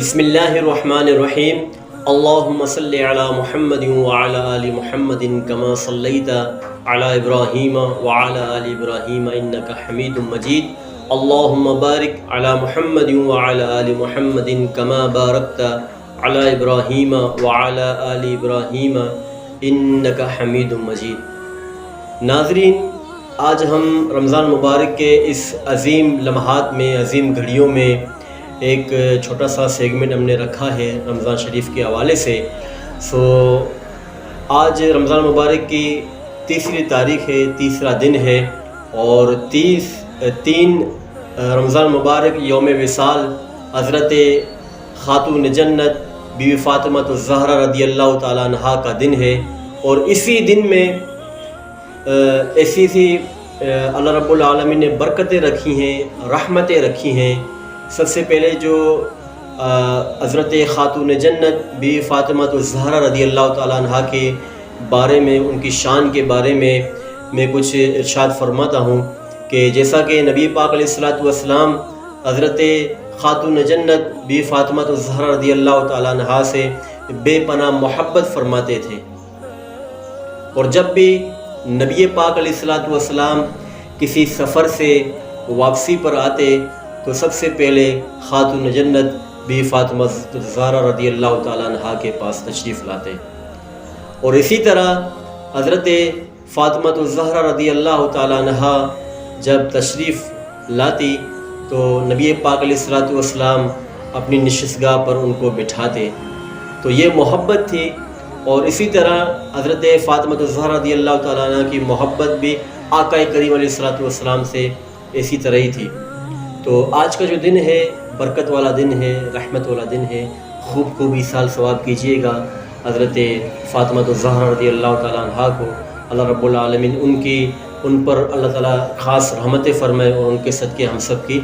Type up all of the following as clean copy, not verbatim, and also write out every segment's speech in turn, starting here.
بسم اللہ الرحمن الرحیم اللہم صلی علی محمد وعلی آل محمد کما صلیت علی ابراہیم وعلی آل ابراہیم انکا حمید مجید اللہم بارک علی محمد وعلی آل محمد کما بارکت علی ابراہیم وعلی آل ابراہیم انکا حمید مجید۔ ناظرین، آج ہم رمضان مبارک کے اس عظیم لمحات میں، عظیم گھڑیوں میں ایک چھوٹا سا سیگمنٹ ہم نے رکھا ہے رمضان شریف کے حوالے سے۔ آج رمضان مبارک کی تیسری تاریخ ہے، تیسرا دن ہے، اور 3 رمضان مبارک یوم وصال حضرت خاتون جنت بی بی فاطمہ الزہرا رضی اللہ تعالیٰ عنہا کا دن ہے، اور اسی دن میں ایسی اللہ رب العالمین نے برکتیں رکھی ہیں، رحمتیں رکھی ہیں۔ سب سے پہلے جو حضرت خاتون جنت بی فاطمہ الزہرا رضی اللہ تعالیٰ عنہا کے بارے میں، ان کی شان کے بارے میں کچھ ارشاد فرماتا ہوں کہ جیسا کہ نبی پاک علیہ السلام حضرت خاتون جنت بی فاطمہ الزہرا رضی اللہ تعالیٰ عنہا سے بے پناہ محبت فرماتے تھے، اور جب بھی نبی پاک علیہ السلام کسی سفر سے واپسی پر آتے تو سب سے پہلے خاتون جنت بی فاطمہ الزہرا رضی اللہ تعالیٰ عنہا کے پاس تشریف لاتے، اور اسی طرح حضرت فاطمہ الزہرا رضی اللہ تعالیٰ عنہا جب تشریف لاتی تو نبی پاک علیہ السلام اپنی نشستگاہ پر ان کو بٹھاتے، تو یہ محبت تھی۔ اور اسی طرح حضرت فاطمہ الزہرا رضی اللہ تعالیٰ عنہ کی محبت بھی آقا کریم علیہ السلام سے اسی طرح ہی تھی۔ تو آج کا جو دن ہے برکت والا دن ہے، رحمت والا دن ہے، خوب ایصال ثواب کیجیے گا حضرت فاطمہ الزہرا رضی اللہ تعالیٰ عنہا کو۔ اللہ رب العالمین ان پر اللہ تعالیٰ خاص رحمتیں فرمائے، اور ان کے صدقے ہم سب کی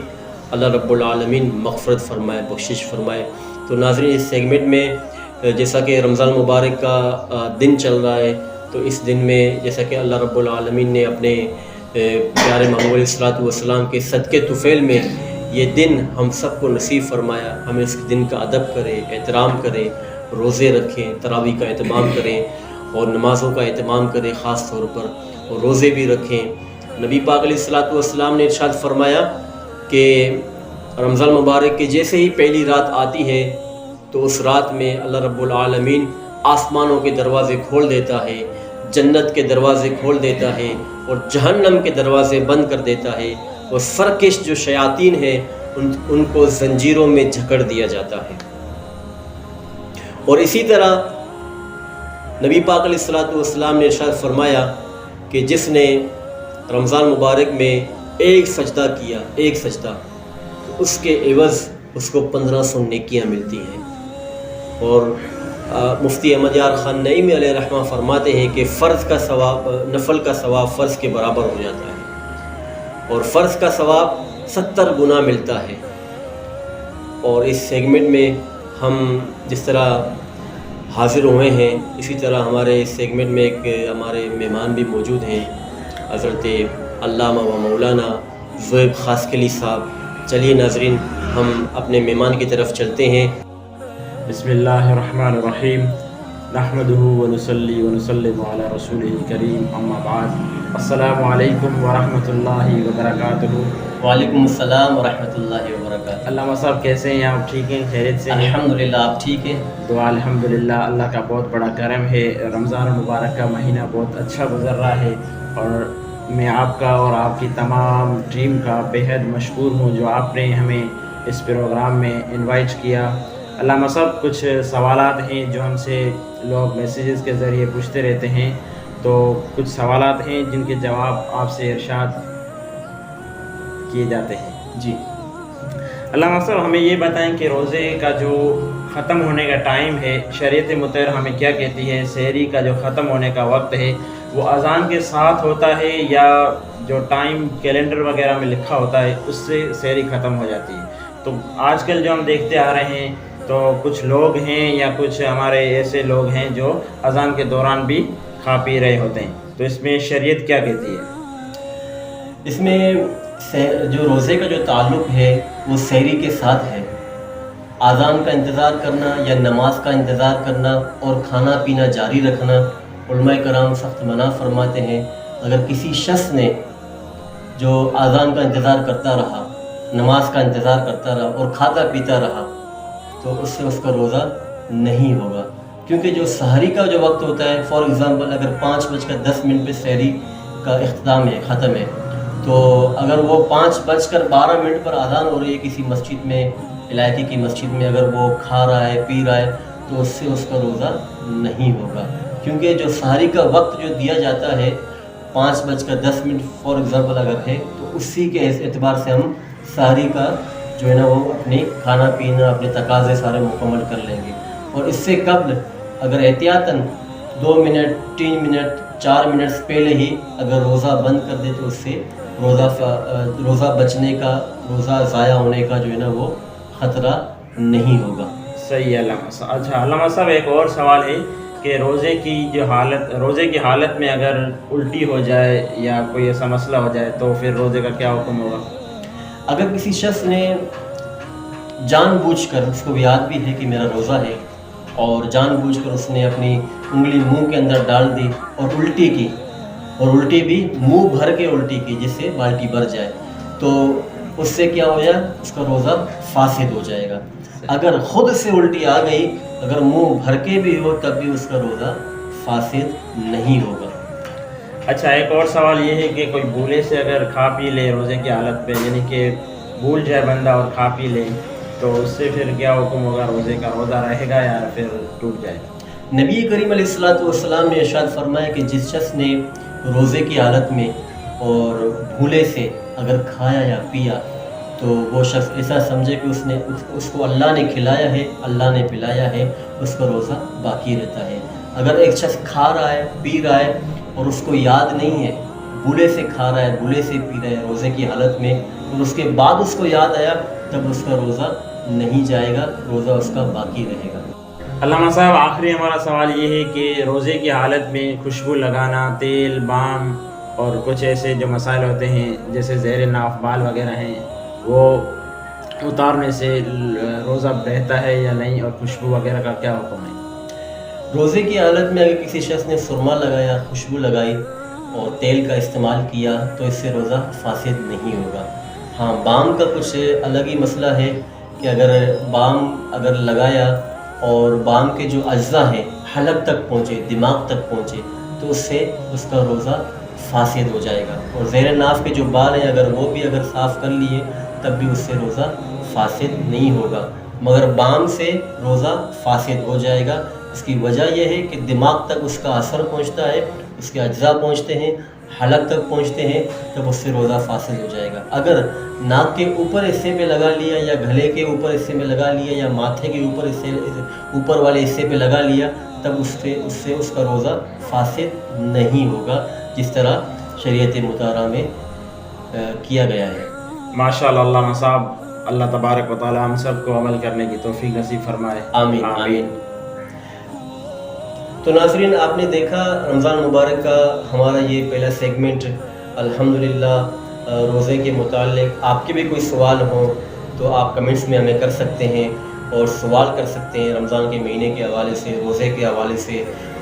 اللہ رب العالمین مغفرت فرمائے، بخشش فرمائے۔ تو ناظرین، اس سیگمنٹ میں جیسا کہ رمضان مبارک کا دن چل رہا ہے، تو اس دن میں جیسا کہ اللہ رب العالمین نے اپنے پیارے محبوب علیہ السلام کے صدقے طفیل میں یہ دن ہم سب کو نصیب فرمایا۔ ہم اس دن کا ادب کریں، احترام کریں، روزے رکھیں، تراویح کا اہتمام کریں، اور نمازوں کا اہتمام کریں خاص طور پر، اور روزے بھی رکھیں۔ نبی پاک علیہ السلام نے ارشاد فرمایا کہ رمضان مبارک کے جیسے ہی پہلی رات آتی ہے تو اس رات میں اللہ رب العالمین آسمانوں کے دروازے کھول دیتا ہے، جنت کے دروازے کھول دیتا ہے، اور جہنم کے دروازے بند کر دیتا ہے، اور سرکش جو شیاطین ہیں ان کو زنجیروں میں جکڑ دیا جاتا ہے۔ اور اسی طرح نبی پاک علیہ السلام نے ارشاد فرمایا کہ جس نے رمضان مبارک میں ایک سجدہ کیا، ایک سجدہ، تو اس کے عوض اس کو 1500 نیکیاں ملتی ہیں۔ اور مفتی احمد یار خان نعیمی علیہ رحمہ فرماتے ہیں کہ فرض کا ثواب، نفل کا ثواب فرض کے برابر ہو جاتا ہے، اور فرض کا ثواب 70 گنا ملتا ہے۔ اور اس سیگمنٹ میں ہم جس طرح حاضر ہوئے ہیں، اسی طرح ہمارے اس سیگمنٹ میں ایک ہمارے مہمان بھی موجود ہیں، حضرت علامہ و مولانا زویب خاسکلی صاحب۔ چلیے ناظرین، ہم اپنے مہمان کی طرف چلتے ہیں۔ بسم اللہ الرحمن الرحیم، نحمدہ ونصلی ونسلم علی رسولہ الکریم، اما بعد، السلام علیکم ورحمۃ اللہ وبرکاتہ۔ وعلیکم السلام ورحمۃ اللہ وبرکاتہ۔ علامہ صاحب کیسے ہیں آپ؟ ٹھیک ہیں؟ خیریت سے ہیں؟ الحمدللہ، آپ ٹھیک ہیں؟ دعا الحمدللہ، اللہ کا بہت بڑا کرم ہے، رمضان المبارک کا مہینہ بہت اچھا گزر رہا ہے، اور میں آپ کا اور آپ کی تمام ٹیم کا بےحد مشکور ہوں جو آپ نے ہمیں اس پروگرام میں انوائٹ کیا۔ علامہ صاحب، کچھ سوالات ہیں جو ہم سے لوگ میسیجز کے ذریعے پوچھتے رہتے ہیں، تو کچھ سوالات ہیں جن کے جواب آپ سے ارشاد کیے جاتے ہیں۔ جی علامہ صاحب، ہمیں یہ بتائیں کہ روزے کا جو ختم ہونے کا ٹائم ہے، شریعت مطہرہ ہمیں کیا کہتی ہے؟ سحری کا جو ختم ہونے کا وقت ہے وہ اذان کے ساتھ ہوتا ہے، یا جو ٹائم کیلنڈر وغیرہ میں لکھا ہوتا ہے اس سے سحری ختم ہو جاتی ہے؟ تو آج کل جو ہم دیکھتے آ رہے ہیں، تو کچھ لوگ ہیں یا کچھ ہمارے ایسے لوگ ہیں جو اذان کے دوران بھی کھا پی رہے ہوتے ہیں، تو اس میں شریعت کیا کہتی ہے؟ اس میں جو روزے کا جو تعلق ہے وہ سحری کے ساتھ ہے، आज़ान का इंतज़ार करना या नमाज का इंतज़ार करना और खाना पीना जारी रखना उलमाए कराम सख्त मना फरमाते हैं। अगर किसी शख्स ने जो आज़ान का इंतज़ार करता रहा, नमाज का इंतज़ार करता रहा और खाता पीता रहा तो उससे उसका रोज़ा नहीं होगा, क्योंकि जो सहरी का जो वक्त होता है, फॉर एग्ज़ाम्पल अगर 5:10 पे सहरी का इख्तिताम है, ख़त्म है, तो अगर वो 5:12 पर आज़ान हो रही है किसी मस्जिद में, इलाके की मस्जिद में, अगर वो खा रहा है पी रहा है तो उससे उसका रोज़ा नहीं होगा, क्योंकि जो सहरी का वक्त जो दिया जाता है 5:10 फॉर एग्ज़ाम्पल अगर है तो उसी के एतबार से हम सहरी का जो है ना वो अपने खाना पीना अपने तकाज़े सारे मुकम्मल कर लेंगे। और इससे कबल अगर एहतियातन 2 मिनट 3 मिनट 4 मिनट पहले ही अगर रोज़ा बंद कर दे तो उससे रोज़ा बचने का, रोज़ा ज़ाया होने का जो है ना वो ख़तरा नहीं होगा। सही है अल्लामा साहब। अच्छा अल्लामा साहब, एक और सवाल है कि रोज़े की हालत में अगर उल्टी हो जाए या कोई ऐसा मसला हो जाए तो फिर रोज़े का क्या हुक्म होगा? अगर किसी शख्स ने जानबूझकर, उसको याद भी है कि मेरा रोज़ा है और जानबूझकर उसने अपनी उंगली मुंह के अंदर डाल दी और उल्टी की, और उल्टी भी मुंह भर के उल्टी की जिससे बाल्टी भर जाए, तो उससे क्या हो जाए, उसका रोज़ा फासिद हो जाएगा। अगर ख़ुद से उल्टी आ गई, अगर मुंह भर के भी हो तब भी उसका रोज़ा फासिद नहीं होगा। अच्छा एक और सवाल ये है कि कोई भूले से अगर खा पी ले रोज़े की हालत पे, यानी कि भूल जाए बंदा और खा पी ले, तो उससे फिर क्या हुक्म होगा? रोज़े का रोज़ा रहेगा या फिर टूट जाएगा? नबी करीम अलैहिस्सलाम ने इरशाद फरमाया कि जिस शख्स ने रोज़े की हालत में और भूले से अगर खाया या पिया तो वो शख्स ऐसा समझे कि उसको अल्लाह ने खिलाया है, अल्लाह ने पिलाया है, उसका रोज़ा बाकी रहता है। अगर एक शख्स खा रहा है पी रहा है और उसको याद नहीं है, भूले से खा रहा है भूले से पी रहा है रोज़े की हालत में, और उसके बाद उसको याद आया, तब उसका रोज़ा नहीं जाएगा, रोज़ा उसका बाकी रहेगा। अल्लामा साहब, आखिरी हमारा सवाल ये है कि रोज़े की हालत में खुशबू लगाना, तेल बाम और कुछ ऐसे जो मसाइल होते हैं जैसे ज़ेर नाफ बाल वगैरह हैं, वो उतारने से रोज़ा रहता है या नहीं, और खुशबू वगैरह का क्या हुक्म है? रोज़े की हालत में अगर किसी शख्स ने सुरमा लगाया, खुशबू लगाई और तेल का इस्तेमाल किया तो इससे रोज़ा फासिद नहीं होगा। हाँ, बाम का कुछ अलग ही मसला है कि अगर बाम अगर लगाया और बाम के जो अज्जा हैं हलक तक पहुँचे, दिमाग तक पहुँचे, तो उससे उसका रोज़ा फासिद हो जाएगा। और ज़ेर नाफ के जो बाल हैं अगर वो भी अगर साफ़ कर लिए तब भी उससे रोज़ा फासिद नहीं होगा, मगर बाम से रोज़ा फासिद हो जाएगा। इसकी वजह यह है कि दिमाग तक उसका असर पहुँचता है, उसके अज्जा पहुँचते हैं, हलक तक पहुँचते हैं, तब उससे रोज़ा फासिद हो जाएगा। अगर नाक के ऊपर हिस्से पे लगा लिया या गले के ऊपर हिस्से में लगा लिया या माथे के ऊपर वाले हिस्से पे लगा लिया, तब उससे उसका रोज़ा फासिद नहीं होगा, जिस तरह शरीयत मुताहरा में किया गया है। माशाअल्लाह अल्लामा साहब, अल्लाह तबारक व तआला हम सब को अमल करने की तौफीक नसीब फरमाए। आमीन आमीन। तो नाज़रीन, आपने देखा रमज़ान मुबारक का हमारा ये पहला सेगमेंट अल्हम्दुलिल्लाह रोज़े के मुताल्लिक़। आपके भी कोई सवाल हो तो आप कमेंट्स में हमें कर सकते हैं और सवाल कर सकते हैं रमज़ान के महीने के हवाले से, रोज़े के हवाले से।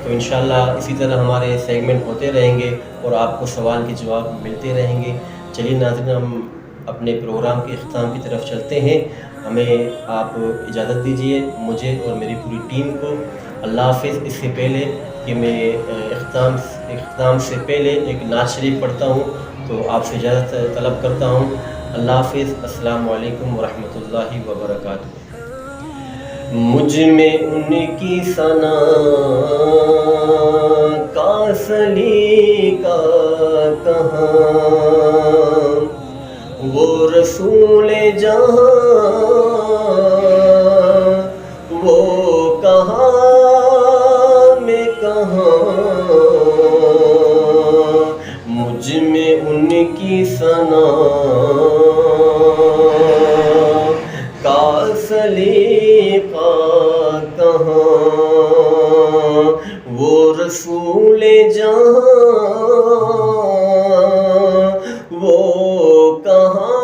तो इंशाअल्लाह इसी तरह हमारे सेगमेंट होते रहेंगे और आपको सवाल के जवाब मिलते रहेंगे। चलिए नाज़रीन, हम अपने प्रोग्राम के इख्तिताम की तरफ चलते हैं। हमें आप इजाज़त दीजिए, मुझे और मेरी पूरी टीम को। अल्लाह हाफ़िज़। इससे पहले कि मैं इख्तिताम से पहले एक नात शरीफ पढ़ता हूँ तो आपसे इजाज़त तलब करता हूँ। अल्लाह हाफ़िज़। अस्सलामु अलैकुम व रहमतुल्लाहि व बरकातुहू। मुझ में उनकी सना का सलीका कहाँ, वो रसूल जहाँ वो कहाँ मैं कहाँ। मुझ में उनकी सना का सलीका कहाँ, वो रसूल जहाँ वो कहाँ